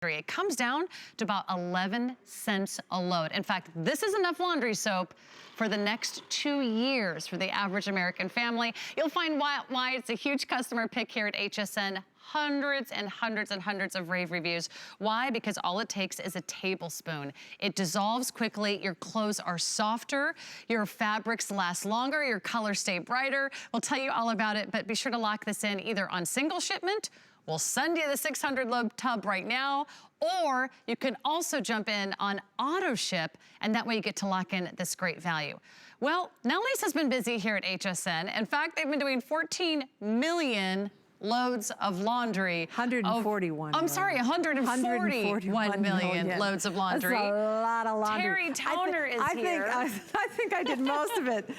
It comes down to about 11 cents a load. In fact, this is enough laundry soap for the next 2 years for the average American family. You'll find why it's a huge customer pick here at HSN. Hundreds and hundreds and hundreds of rave reviews. Why? Because all it takes is a tablespoon. It dissolves quickly, your clothes are softer, your fabrics last longer, your colors stay brighter. We'll tell you all about it, but be sure to lock this in either on single shipment. We'll send you the 600 load tub right now, or you can also jump in on auto ship, and that way you get to lock in this great value. Well, Nellie's has been busy here at HSN. In fact, they've been doing 14 million loads of laundry. 141. I'm sorry, 141 million loads of laundry. That's a lot of laundry. Terry Towner is here. I think I did most of it.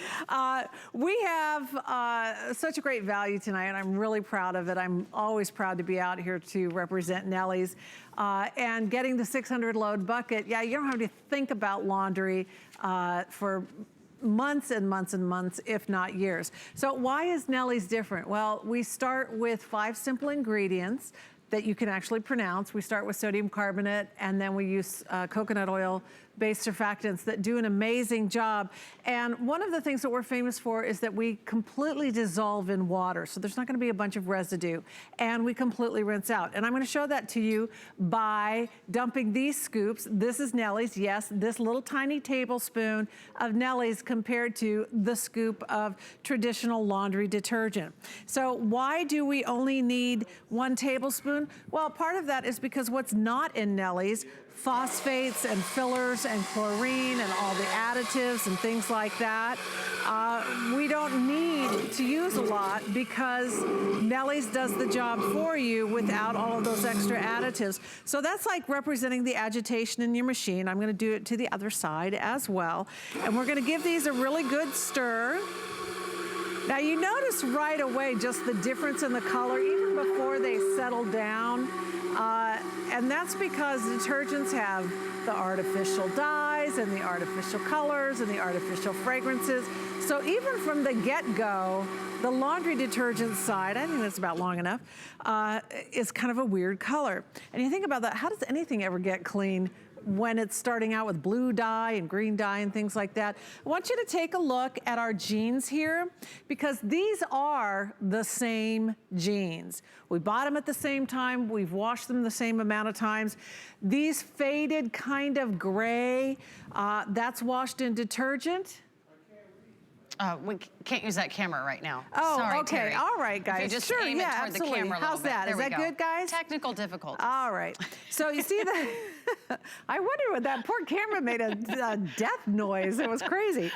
We have such a great value tonight, and I'm really proud of it. I'm always proud to be out here to represent Nellie's. And getting the 600 load bucket, yeah, you don't have to think about laundry for months and months and months, if not years. So why is Nellie's different? Well, we start with 5 simple ingredients that you can actually pronounce. We start with sodium carbonate, and then we use coconut oil-based surfactants that do an amazing job. And one of the things that we're famous for is that we completely dissolve in water, so there's not gonna be a bunch of residue, and we completely rinse out. And I'm gonna show that to you by dumping these scoops. This is Nellie's, yes, this little tiny tablespoon of Nellie's compared to the scoop of traditional laundry detergent. So why do we only need 1 tablespoon? Well, part of that is because what's not in Nellie's, phosphates and fillers and chlorine and all the additives and things like that, we don't need to use a lot because Nellie's does the job for you without all of those extra additives. So that's like representing the agitation in your machine. I'm gonna do it to the other side as well. And we're gonna give these a really good stir. Now you notice right away just the difference in the color even before they settle down. And that's because detergents have the artificial dyes and the artificial colors and the artificial fragrances. So even from the get-go, the laundry detergent side, I think that's about long enough, is kind of a weird color. And you think about that, how does anything ever get clean when it's starting out with blue dye and green dye and things like that? I want you to take a look at our jeans here, because these are the same jeans. We bought them at the same time, we've washed them the same amount of times. These faded kind of gray, that's washed in detergent. We can't use that camera right now. Oh, sorry, okay. Terry. All right, guys. If you just sure, aim it yeah, toward absolutely. the camera a How's little that? bit. Is that good, guys? Technical difficulties. All right. So you see that? I wonder what that poor camera made a death noise. It was crazy.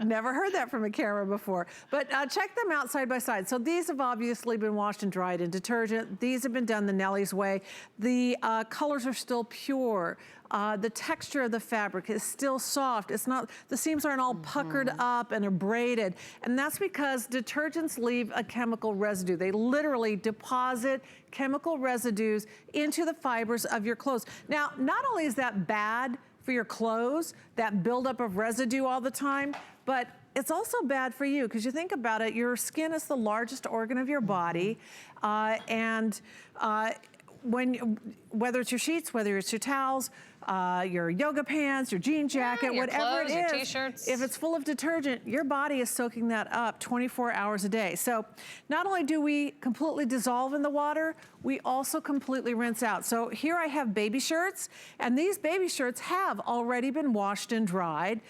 Never heard that from a camera before. But check them out side by side. So these have obviously been washed and dried in detergent. These have been done the Nellie's way. The colors are still pure. The texture of the fabric is still soft. It's not, the seams aren't all puckered up and abraded. And that's because detergents leave a chemical residue. They literally deposit chemical residues into the fibers of your clothes. Now, not only is that bad for your clothes, that buildup of residue all the time, but it's also bad for you, because you think about it, your skin is the largest organ of your body, whether it's your sheets, whether it's your towels, your yoga pants, your jean jacket, your whatever clothes, it is, your t-shirts. If it's full of detergent, your body is soaking that up 24 hours a day. So not only do we completely dissolve in the water, we also completely rinse out. So here I have baby shirts, and these baby shirts have already been washed and dried,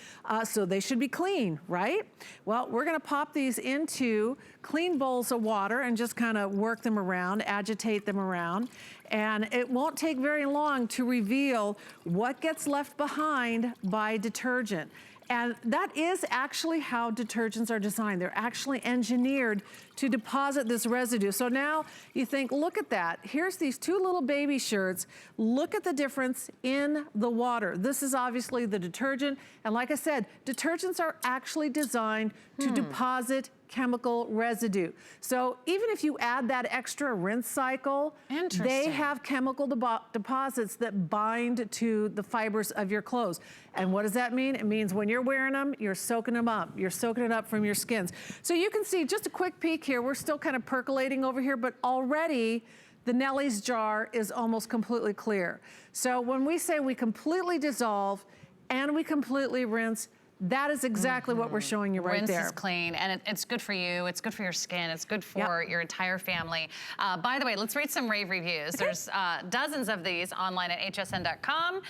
so they should be clean, right? Well, we're gonna pop these into clean bowls of water and just kind of work them around, agitate them around. And it won't take very long to reveal what gets left behind by detergent. And that is actually how detergents are designed. They're actually engineered to deposit this residue. So now you think, look at that. Here's these 2 little baby shirts. Look at the difference in the water. This is obviously the detergent. And like I said, detergents are actually designed to deposit chemical residue. So even if you add that extra rinse cycle, they have chemical deposits that bind to the fibers of your clothes. And what does that mean? It means when you're wearing them, you're soaking them up. You're soaking it up from your skins. So you can see just a quick peek here. We're still kind of percolating over here, but already the Nellie's jar is almost completely clear. So when we say we completely dissolve and we completely rinse, that is exactly what we're showing you right there. Rinse is clean, and it's good for you. It's good for your skin. It's good for your entire family. By the way, let's read some rave reviews. Okay. There's dozens of these online at hsn.com.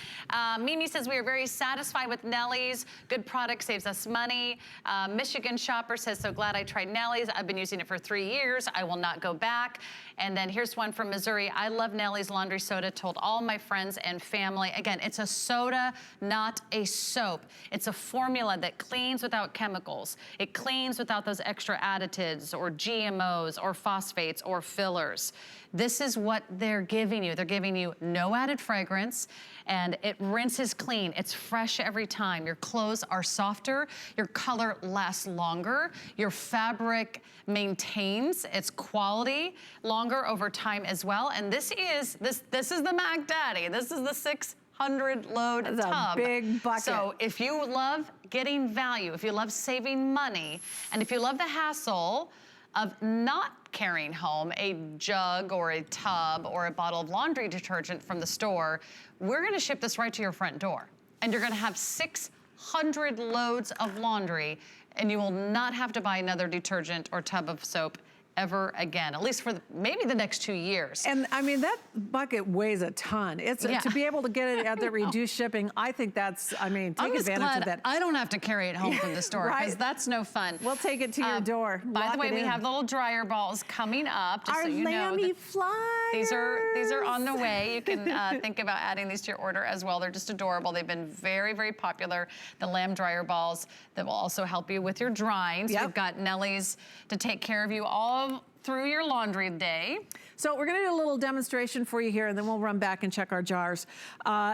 Mimi says, we are very satisfied with Nellie's. Good product, saves us money. Michigan shopper says, so glad I tried Nellie's. I've been using it for 3 years. I will not go back. And then here's one from Missouri. I love Nellie's laundry soda. Told all my friends and family. Again, it's a soda, not a soap. It's a formula that cleans without chemicals. It cleans without those extra additives or GMOs or phosphates or fillers. This is what they're giving you. They're giving you no added fragrance, and it rinses clean. It's fresh every time. Your clothes are softer. Your color lasts longer. Your fabric maintains its quality longer over time as well. And this is the Mac Daddy. This is the 600 load That's tub. A big bucket. So if you love getting value, if you love saving money, and if you love the hassle of not carrying home a jug or a tub or a bottle of laundry detergent from the store, we're gonna ship this right to your front door. And you're gonna have 600 loads of laundry, and you will not have to buy another detergent or tub of soap ever again, at least for maybe the next 2 years. And I mean, that bucket weighs a ton. It's to be able to get it at the reduced shipping, I think that's, I mean, take advantage of that. I don't have to carry it home from the store, because that's no fun. We'll take it to your door. By the way, we have little dryer balls coming up, just Our so you know. Lammy flyers. These are on the way. You can think about adding these to your order as well. They're just adorable. They've been very, very popular. The lamb dryer balls that will also help you with your drying. So you've got Nellie's to take care of you all through your laundry day. So we're gonna do a little demonstration for you here, and then we'll run back and check our jars.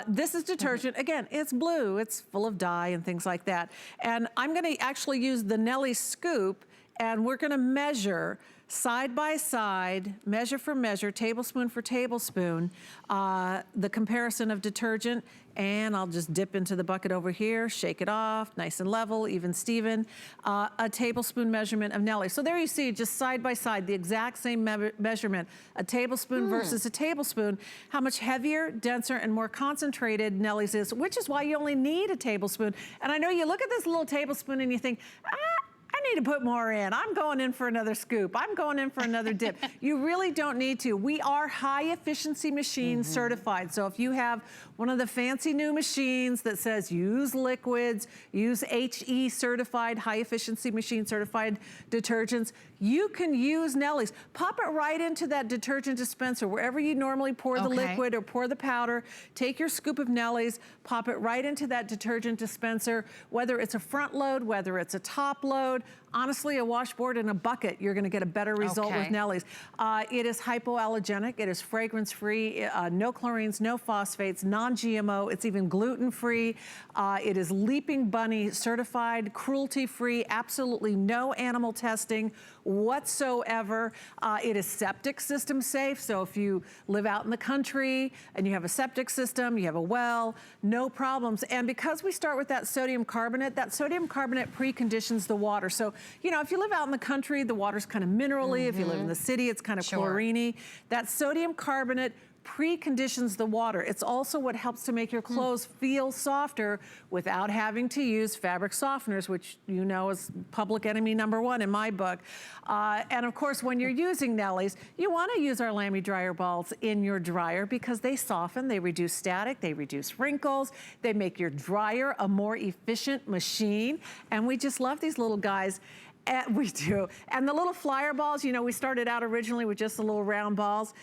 This is detergent. Again, it's blue. It's full of dye and things like that. And I'm gonna actually use the Nellie scoop, and we're gonna measure side by side, measure for measure, tablespoon for tablespoon, the comparison of detergent. And I'll just dip into the bucket over here, shake it off, nice and level, even Steven. A tablespoon measurement of Nellie. So there you see, just side by side, the exact same measurement, a tablespoon versus a tablespoon, how much heavier, denser, and more concentrated Nellie's is, which is why you only need a tablespoon. And I know you look at this little tablespoon and you think, I need to put more in. I'm going in for another scoop. I'm going in for another dip. You really don't need to. We are high efficiency machine certified. So if you have one of the fancy new machines that says use liquids, use HE certified, high efficiency machine certified detergents, you can use Nellie's. Pop it right into that detergent dispenser, wherever you normally pour the liquid or pour the powder. Take your scoop of Nellie's, pop it right into that detergent dispenser, whether it's a front load, whether it's a top load. Honestly, a washboard and a bucket, you're gonna get a better result with Nellie's. It is hypoallergenic, it is fragrance-free, no chlorines, no phosphates, non-GMO, it's even gluten-free. It is Leaping Bunny certified, cruelty-free, absolutely no animal testing whatsoever. It is septic system safe, so if you live out in the country and you have a septic system, you have a well, no problems. And because we start with that sodium carbonate preconditions the water. So, you know, if you live out in the country, the water's kind of minerally. If you live in the city, it's kind of chlorine-y. That sodium carbonate preconditions the water. It's also what helps to make your clothes feel softer without having to use fabric softeners, which you know is public enemy #1 in my book. And of course, when you're using Nellie's, you want to use our Lammy dryer balls in your dryer because they soften, they reduce static, they reduce wrinkles, they make your dryer a more efficient machine. And we just love these little guys. We do. And the little flyer balls, you know, we started out originally with just the little round balls.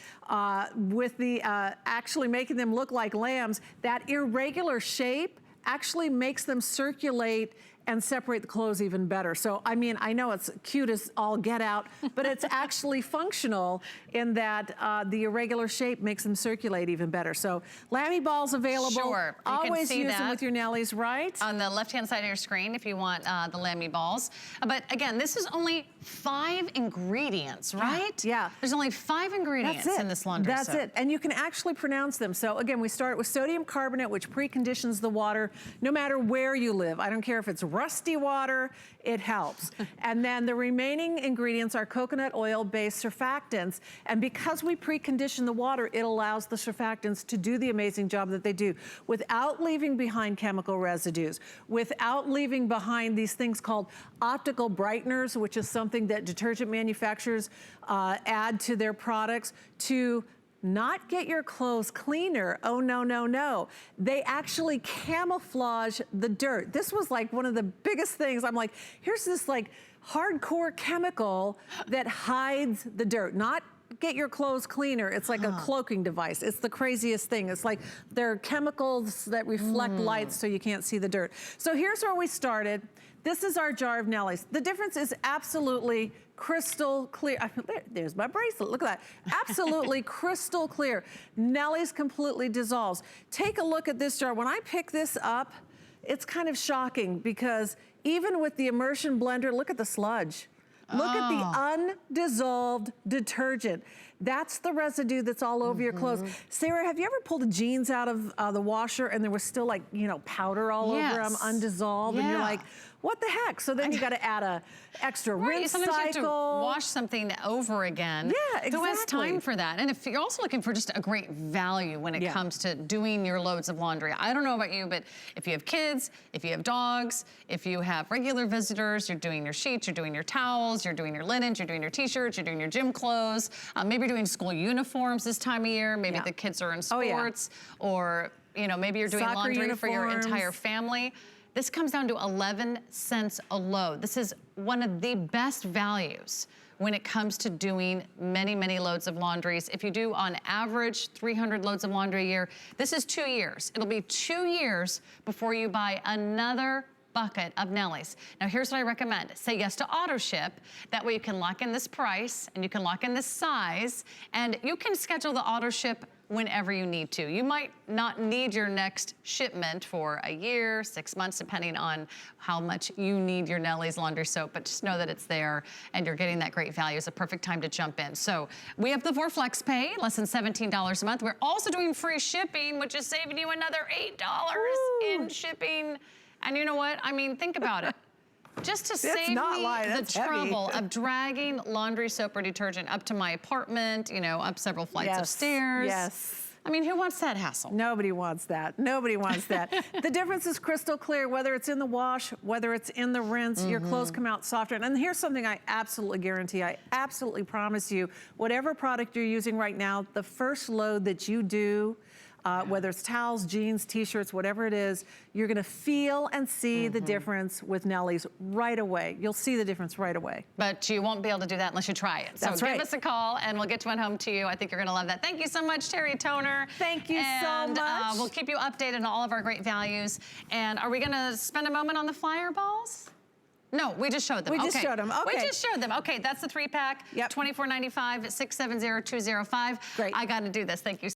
With the actually making them look like lambs, that irregular shape actually makes them circulate and separate the clothes even better. So, I mean, I know it's cute as all get out, but it's actually functional in that the irregular shape makes them circulate even better. So, Lammy balls available. Sure. You Always can see use them that with your Nellie's, right? on the left-hand side of your screen if you want the Lammy balls. But again, this is only 5 ingredients, right? Yeah. There's only 5 ingredients in this laundry soap. That's it. And you can actually pronounce them. So again, we start with sodium carbonate, which preconditions the water no matter where you live. I don't care if it's rusty water, it helps. And then the remaining ingredients are coconut oil-based surfactants. And because we precondition the water, it allows the surfactants to do the amazing job that they do without leaving behind chemical residues, without leaving behind these things called optical brighteners, which is something that detergent manufacturers add to their products to not get your clothes cleaner. Oh, no, no, no. They actually camouflage the dirt. This was like one of the biggest things. I'm like, here's this like hardcore chemical that hides the dirt, not get your clothes cleaner. It's like a cloaking device. It's the craziest thing. It's like there are chemicals that reflect light so you can't see the dirt. So here's where we started. This is our jar of Nellie's. The difference is absolutely crystal clear. There's my bracelet, look at that. Absolutely crystal clear. Nellie's completely dissolves. Take a look at this jar. When I pick this up, it's kind of shocking because even with the immersion blender, look at the sludge. Look at the undissolved detergent. That's the residue that's all over your clothes. Sarah, have you ever pulled the jeans out of the washer and there was still like, you know, powder all over them, undissolved, and you're like, what the heck? So then you got to add a extra rinse Sometimes cycle. you have to wash something over again. Yeah, exactly. Who has time for that? And if you're also looking for just a great value when it comes to doing your loads of laundry. I don't know about you, but if you have kids, if you have dogs, if you have regular visitors, you're doing your sheets, you're doing your towels, you're doing your linens, you're doing your t-shirts, you're doing your gym clothes, maybe you're doing school uniforms this time of year, maybe the kids are in sports, or you know, maybe you're doing Soccer laundry uniforms. for your entire family. This comes down to 11 cents a load. This is one of the best values when it comes to doing many, many loads of laundries. If you do on average 300 loads of laundry a year, this is 2 years. It'll be 2 years before you buy another bucket of Nellie's. Now here's what I recommend. Say yes to auto ship. That way you can lock in this price and you can lock in this size and you can schedule the auto ship whenever you need to. You might not need your next shipment for a year, 6 months, depending on how much you need your Nellie's laundry soap, but just know that it's there and you're getting that great value. It's a perfect time to jump in. So we have the 4 Flex Pay, less than $17 a month. We're also doing free shipping, which is saving you another $8 in shipping. And you know what? I mean, think about it. Just to save me the trouble of dragging laundry soap or detergent up to my apartment, you know, up several flights of stairs. I mean, who wants that hassle? Nobody wants that. Nobody wants that. The difference is crystal clear, whether it's in the wash, whether it's in the rinse, your clothes come out softer. And here's something I absolutely guarantee, I absolutely promise you, whatever product you're using right now, the first load that you do, whether it's towels, jeans, t-shirts, whatever it is, you're gonna feel and see the difference with Nellie's right away. You'll see the difference right away. But you won't be able to do that unless you try it. That's so give us a call and we'll get one home to you. I think you're gonna love that. Thank you so much, Terry Toner. Thank you so much. We'll keep you updated on all of our great values. And are we gonna spend a moment on the flyer balls? No, we just showed them. We just showed them, okay. We just showed them. Okay, that's the 3-pack, $24.95 at 670-205. Great. I gotta do this, thank you.